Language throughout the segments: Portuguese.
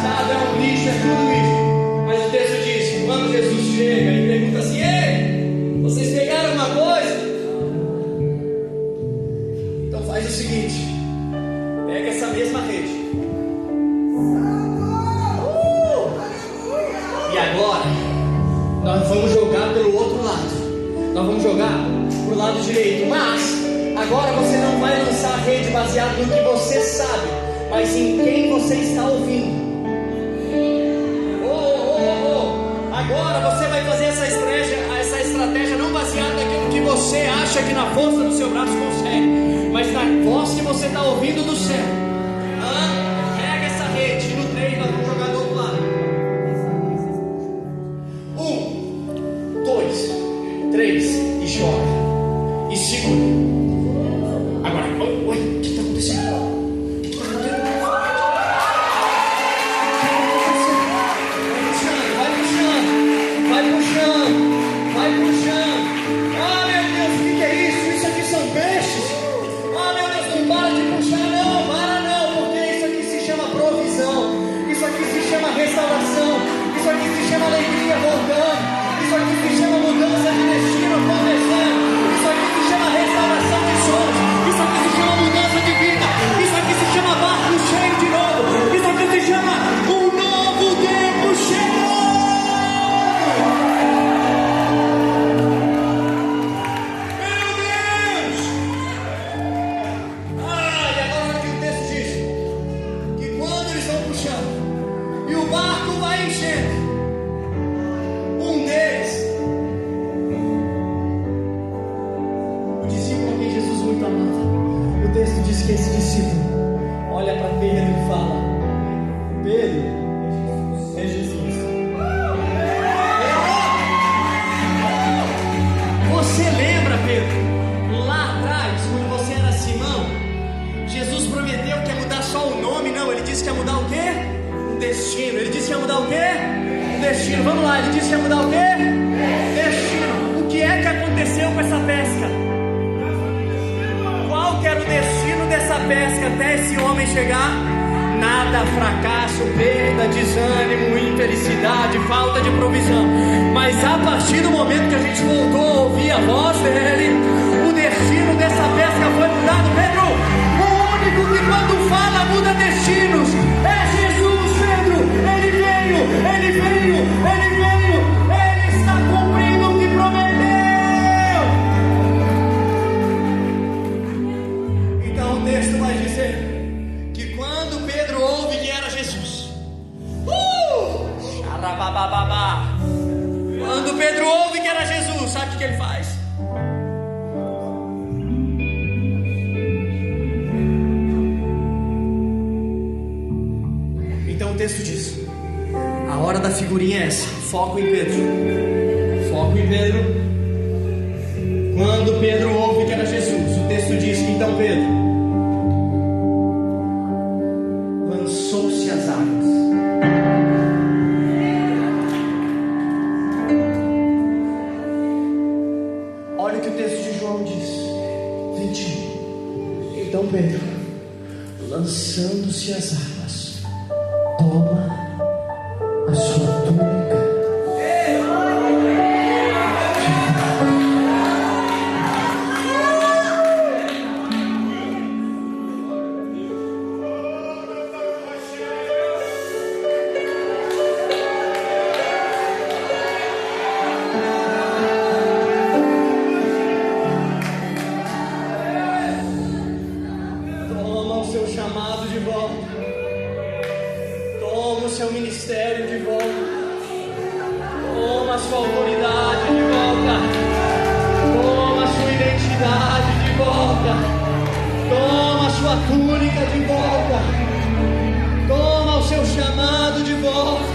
desgastado, é um lixo, é tudo isso. Mas o texto diz, quando Jesus chega e pergunta assim: ei, vocês pegaram uma coisa? Então faz o seguinte, pega essa mesma rede. E agora, nós vamos jogar pelo outro lado. Nós vamos jogar pro lado direito. Mas, agora você não vai lançar a rede baseado no que você sabe, mas em quem você está ouvindo. Agora você vai fazer essa estratégia não baseada naquilo que você acha que na força do seu braço consegue, mas na voz que você está ouvindo do céu. Pega essa rede e no 3 nós vamos jogar do outro lado. 1, 2, 3 e joga. E segura. Agora, oi, o que está acontecendo? Restauração, isso aqui se chama alegria voltando, isso aqui se chama mudança de destino acontecendo, isso aqui se chama restauração de sonhos, isso aqui se chama mudança de vida, isso aqui se chama barco cheio de novo, isso aqui se chama um novo tempo chegou. Meu Deus! E agora olha o que o texto diz, que quando eles estão puxando e o barco vai enchendo, um deles, o discípulo a quem Jesus muito amava, o texto diz que esse discípulo olha para Pedro e fala: Pedro, é Jesus. Você lembra, Pedro, lá atrás, quando você era Simão, Jesus prometeu que ia mudar só o nome? Não, ele disse que ia mudar o quê? Destino. Ele disse que ia mudar o quê? Destino. Vamos lá, ele disse que ia mudar o quê? Destino. O que é que aconteceu com essa pesca? Qual que era o destino dessa pesca até esse homem chegar? Nada, fracasso, perda, desânimo, infelicidade, falta de provisão. Mas a partir do momento que a gente voltou a ouvir a voz dele, o destino dessa pesca foi mudado. Pedro, o único que quando fala muda destinos é Jesus. Ele veio, ele está cumprindo o que prometeu. Então o texto vai dizer que quando Pedro ouve que era Jesus, quando Pedro ouve que era Jesus, sabe o que ele faz? Então o texto diz, a hora da figurinha é essa, foco em Pedro. Foco em Pedro. Quando Pedro ouve que era Jesus, o texto diz que então Pedro lançou-se às águas. Olha o que o texto de João diz, 21. Então Pedro, lançando-se às águas, toma a sua túnica. Toma o seu chamado de volta. Toma o seu ministério de volta. Toma a sua autoridade de volta. Toma a sua identidade de volta. Toma a sua túnica de volta. Toma o seu chamado de volta.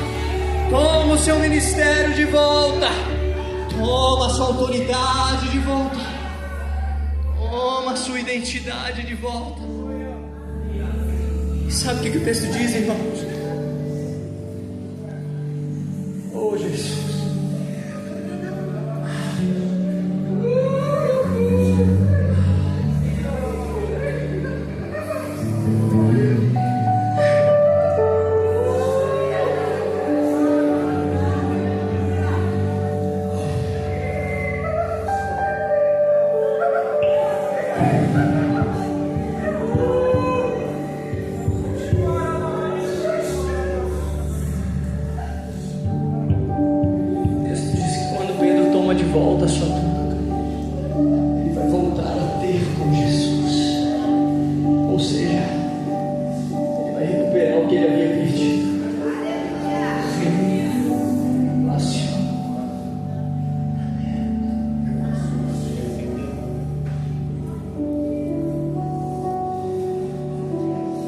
Toma o seu ministério de volta. Toma a sua autoridade de volta. Toma a sua identidade de volta. E sabe o que o texto diz, irmãos? Oh, Jesus. volta a sua túnica. Ele vai voltar a ter com Jesus. Ou seja, ele vai recuperar o que ele havia perdido.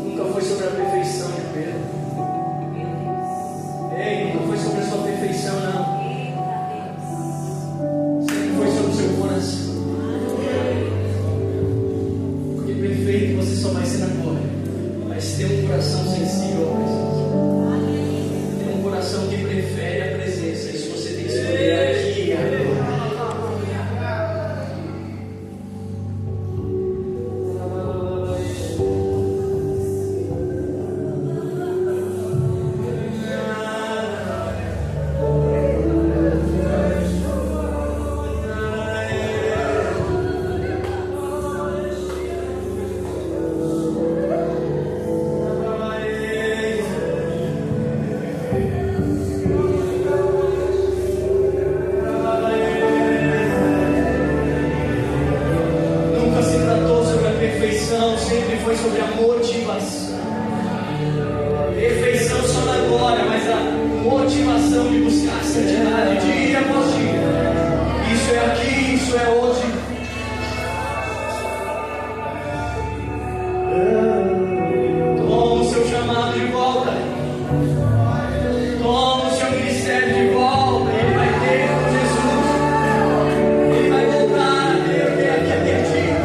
Nunca foi sobre a perfeição de Pedro. Ei, nunca foi sobre a sua perfeição, não. Sempre foi sobre o seu coração. Porque perfeito você só vai ser agora. Mas ter um coração sensível à presença. Ter um coração que prefere a presença. Isso você tem que escolher aqui e agora. Sempre foi sobre a motivação. Perfeição só na glória, mas a motivação de buscar a santidade dia após dia. Isso é aqui, isso é hoje. Toma o seu chamado de volta. Toma o seu ministério de volta. Ele vai ter com Jesus. Ele vai voltar a ter o que ele havia perdido.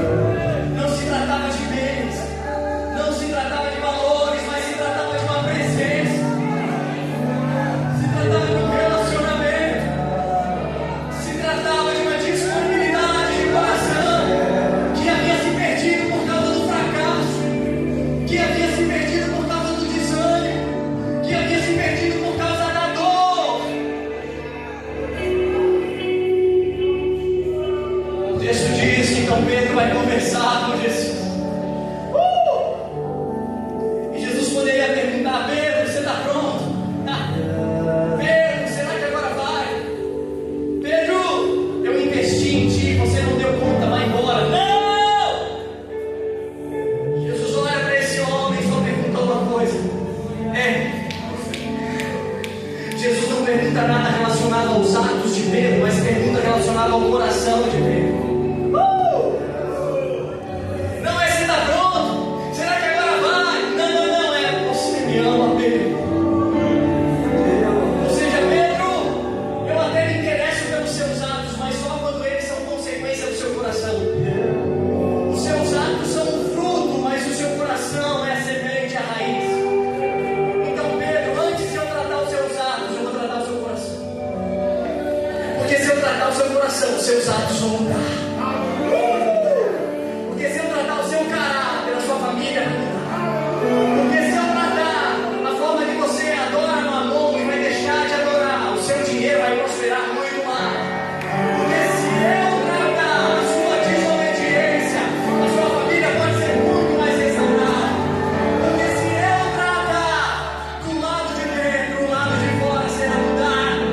Não se tratava de bens, não se tratava de valores, mas se tratava de uma presença, se tratava de um relacionamento, se tratava de uma disponibilidade de coração que havia se perdido por causa do fracasso, que havia se perdido por causa do desânimo, que havia se perdido por causa da dor. O texto diz que então Pedro vai conversar com Jesus. E Jesus poderia perguntar: Pedro, você está pronto? Pedro, será que agora vai? Pedro, eu investi em ti, você não deu conta, vai embora. Não! Jesus olha para esse homem e só pergunta uma coisa. Jesus não pergunta nada relacionado aos atos de Pedro, mas pergunta relacionado ao coração de Pedro. Não é se está pronto? Será que agora vai? Não, é você me ama, Pedro. Ou seja, Pedro, eu até me interesso pelos seus atos, mas só quando eles são consequência do seu coração. Os seus atos são um fruto, mas o seu coração é a semente, a raiz. Então, Pedro, antes de eu tratar os seus atos, eu vou tratar o seu coração. Porque se eu tratar o seu coração, os seus atos vão mudar. Porque se eu tratar o seu caráter, a sua família vai mudar. Porque se eu tratar a forma que você adora no amor e vai deixar de adorar, o seu dinheiro vai prosperar muito mais. Porque se eu tratar a sua desobediência, a sua família pode ser muito mais restaurada. Porque se eu tratar do lado de dentro, o lado de fora será mudado.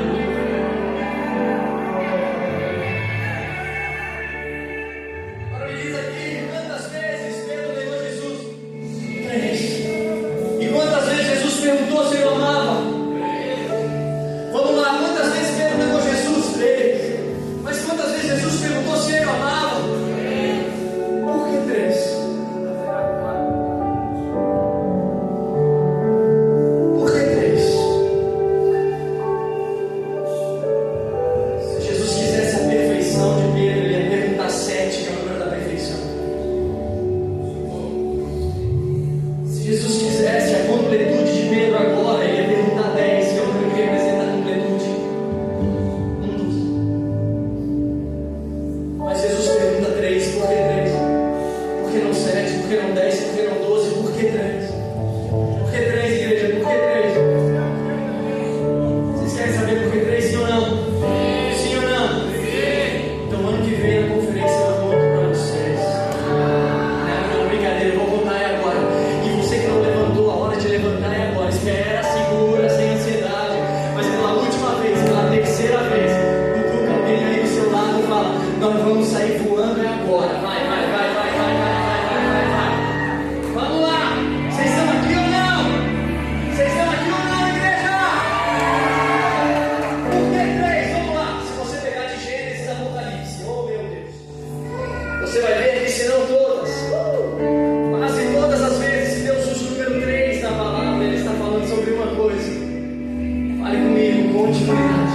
Agora me diz aqui, quantas vezes Pedro negou Jesus? 3. E quantas vezes Jesus perguntou se ele amava? Vamos lá, quantas vezes Pedro negou Jesus? 3. Mas quantas vezes Jesus perguntou se ele amava? Por que 3? Por que 3? Se Jesus quisesse a perfeição de Pedro, ele ia perguntar 7, que é o número da perfeição. Se Jesus quisesse a completude de Pedro agora, ele ia perguntar sobre uma coisa. Fale comigo, continuidade.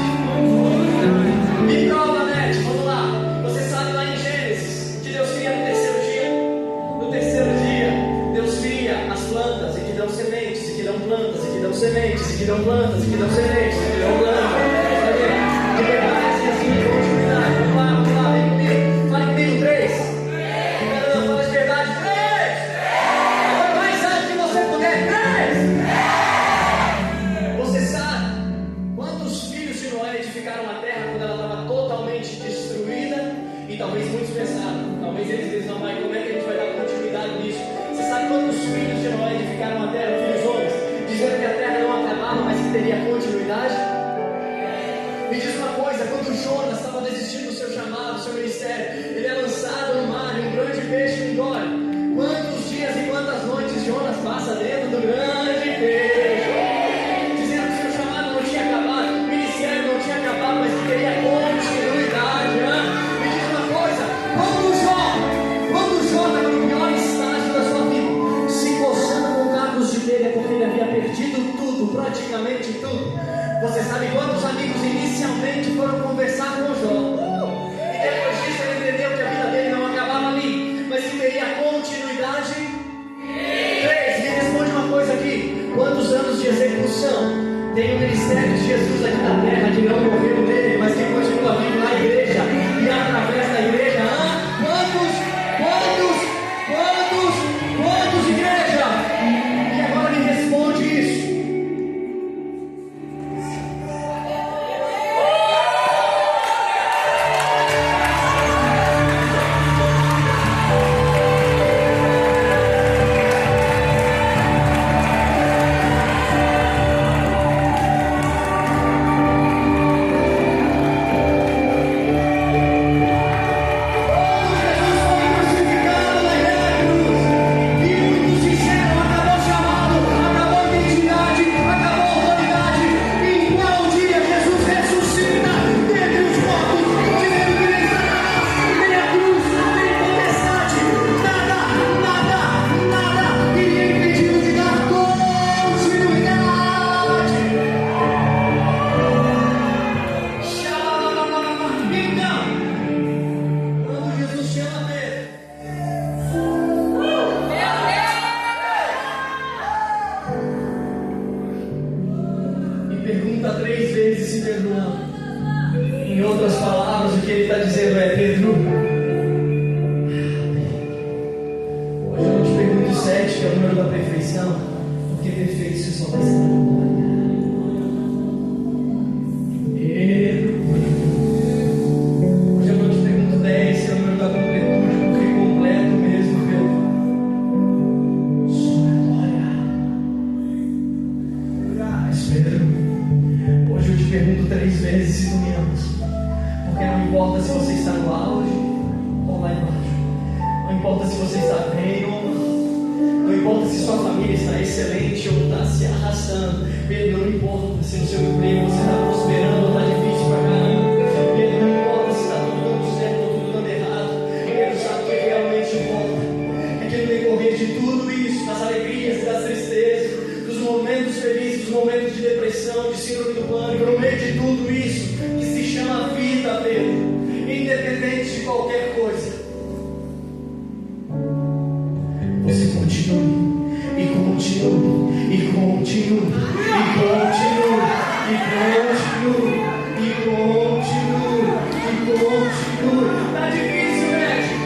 Me prova, Nete, vamos lá. Você sabe lá em Gênesis que Deus cria no terceiro dia. No terceiro dia, Deus cria as plantas e que dão sementes, e que dão plantas, e que dão sementes, e que dão plantas, e que dão sementes, e que dão plantas. De verdade, assim, continuidade. Vamos lá, vem comigo. Fale comigo, 3. Não, fala de verdade, 3. Agora mais alto que você puder, 3. Você sabe quantos filhos de Noé edificaram a terra quando ela estava totalmente destruída? E talvez muitos pensaram, talvez eles dizem, não, mas como é que a gente vai dar continuidade nisso? Você sabe quantos filhos de Noé edificaram a terra, filhos homens, dizendo que a terra não acabava, mas que teria continuidade? Me diz uma coisa, quando Jonas estava desistindo do seu chamado, do seu ministério, ele é lançado no mar e um grande peixe o engole. Quantos dias e quantas noites Jonas passa dentro do grande peixe? Dizendo que o seu chamado não tinha acabado, o ministério não tinha acabado, mas que teria continuidade. Me diz uma coisa, quando Jó estava no pior estágio da sua vida, se coçando com cacos de telha porque ele havia perdido tudo, praticamente tudo. Você sabe quantos amigos inicialmente foram conversar com Jó? E depois disso ele entendeu que a vida dele não acabava ali, mas que teria continuidade? 3. Me responde uma coisa aqui. Quantos anos de execução tem o ministério de Jesus aqui na terra que não morreu nele, mas que continua vivo na igreja e através da igreja? Quantos, igreja? E agora me responde isso. Pergunta 3 vezes se perdoando. Em outras palavras, o que ele está dizendo é: Pedro, hoje eu não te pergunto 7, que é o número da perfeição, porque perfeito você só vai estar. Pedro, hoje eu não te pergunto 10, que é o número da completude, porque completo mesmo, Pedro. Só glória. Mas Pedro, hoje eu te pergunto 3 vezes se tu me amas, porque não importa se você está no auge ou lá embaixo, não importa se você está bem ou não, não importa se sua família está excelente ou está se arrastando, Pedro, não importa se no seu emprego você está prosperando ou está difícil pra caramba, Pedro, não importa se está tudo dando certo ou tudo dando errado, Pedro sabe o que realmente importa, é que no decorrer de tudo isso, das alegrias e das tristezas, dos momentos felizes, dos momentos de depressão, de síndrome do pânico, no meio de tudo isso que se chama vida, Pedro, independente de qualquer coisa, você continue, e continue, e continue, e continue, e continue, e continue, e continue. Tá difícil, né?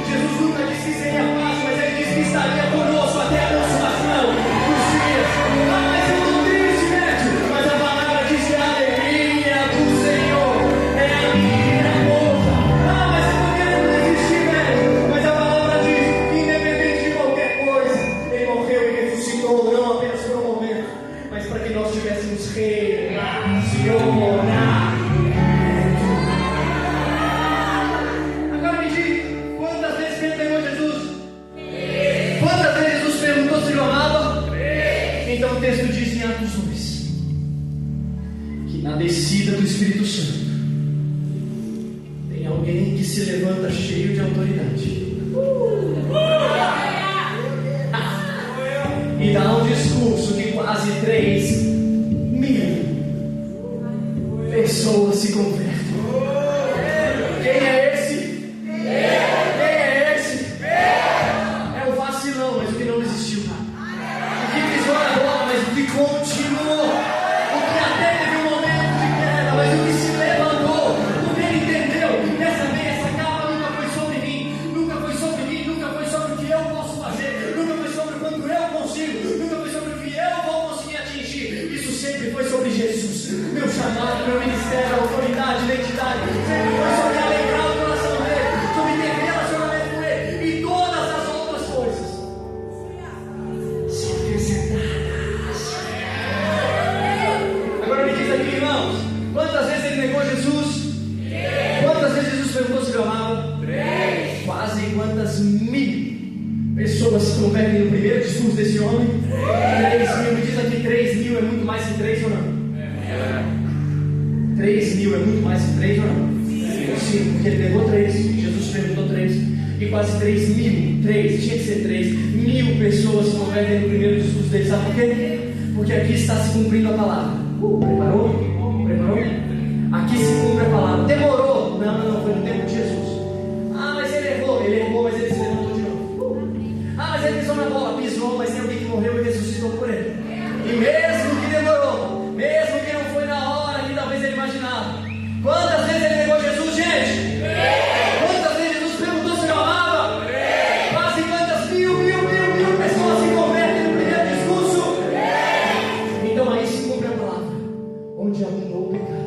Jesus nunca disse que seria fácil, mas ele disse que estaria conosco até a consumação dos dias. Mas eu não triste, né? Mas a palavra diz que a alegria do Senhor é a minha força. Mas eu não quero desistir, né? Mas a palavra diz que independente de qualquer coisa, ele morreu e ressuscitou, não apenas por um momento, mas para que nós tivéssemos relacionamento. Agora me diz, quantas vezes ele pegou Jesus? Quantas vezes Jesus perguntou se ele amava? Então o texto diz em Atos 2 que na descida do Espírito Santo tem alguém que se levanta cheio de autoridade e dá um discurso de quase 3 pessoas se convertem. Quem é esse? Quem é esse? É o vacilão, mas o que não desistiu. O que pisou na bola, mas o que continuou. O que até teve um momento de queda, mas o que se levantou. O que ele entendeu. Dessa vez, essa capa nunca foi sobre mim. Nunca foi sobre mim, nunca foi sobre o que eu posso fazer. Nunca foi sobre o quanto eu consigo. Nunca foi sobre o que eu vou conseguir atingir. Isso sempre foi sobre Jesus. Meu chamado, meu ministério, autoridade, identidade. Sempre foi sobre alegrar o coração dele. Sobre ter relacionamento com ele. E todas as outras coisas são acrescentadas. Agora me diz aqui, irmãos. Quantas vezes ele negou Jesus? Quantas vezes Jesus perguntou se ele amava? Quase quantas mil pessoas se convertem no primeiro discurso desse homem? 3.000. Me diz aqui, 3.000 é muito mais que 3 ou não? 3.000 é muito mais que 3 ou não? Sim, porque ele pegou 3, Jesus perguntou 3, e quase 3.000, tinha que ser 3.000 pessoas se convertem no primeiro discurso dele. Sabe por quê? Porque aqui está se cumprindo a palavra. Preparou? Preparou? Aqui se cumpre a palavra. Demorou? Não, foi no tempo de Jesus. Ah, mas ele errou, mas ele se levantou de novo. Ah, mas ele pisou na bola, pisou, mas tem alguém que morreu e ressuscitou por ele. E mesmo que demorou, mesmo que não foi na hora que talvez ele imaginava. Quantas vezes ele negou Jesus, gente? Quantas vezes Jesus perguntou se ele amava? Quase quantas mil pessoas se convertem no primeiro discurso? Então aí se cumpre a palavra. Onde abundou o pecado.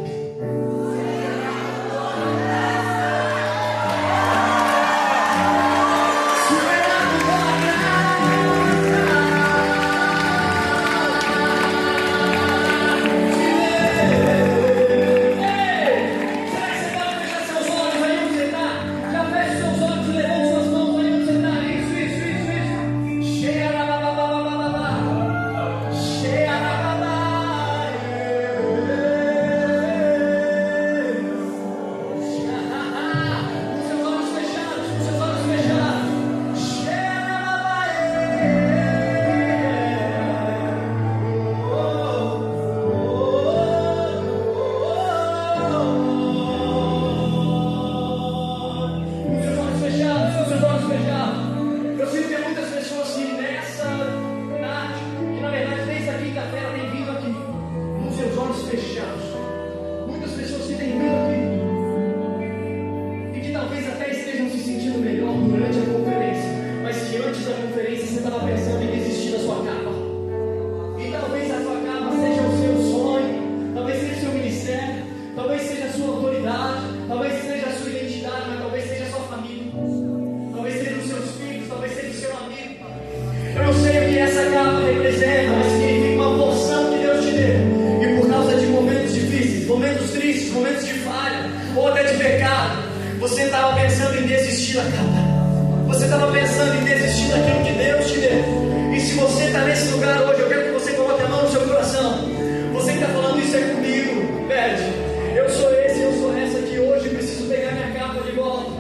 Você estava pensando em desistir da capa. Você estava pensando em desistir daquilo que Deus te deu. E se você está nesse lugar hoje, eu quero que você coloque a mão no seu coração. Você que está falando isso é comigo, pede. Eu sou esse, eu sou essa que hoje preciso pegar minha capa de volta.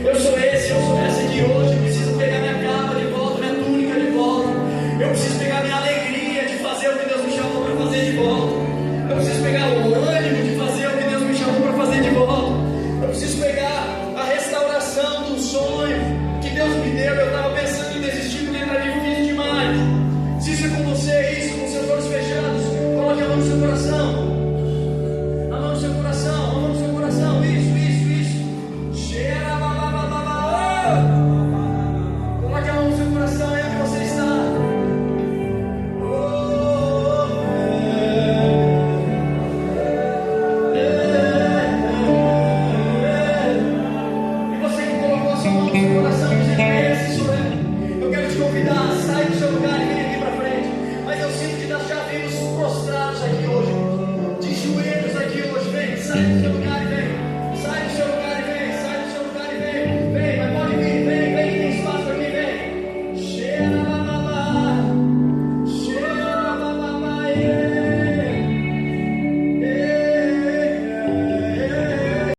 Eu sou esse, eu sou essa que hoje preciso pegar minha capa de volta, minha túnica de volta. Eu preciso pegar minha alegria de fazer o que Deus me chamou para fazer de volta. Eu preciso pegar o ânimo de fazer o que Deus me chamou para fazer de volta. Eu preciso pegar a restauração do sonho que Deus me deu. Eu estava pensando em desistir porque está difícil demais. Se isso é com você, isso, com seus olhos fechados, coloque a mão no seu coração.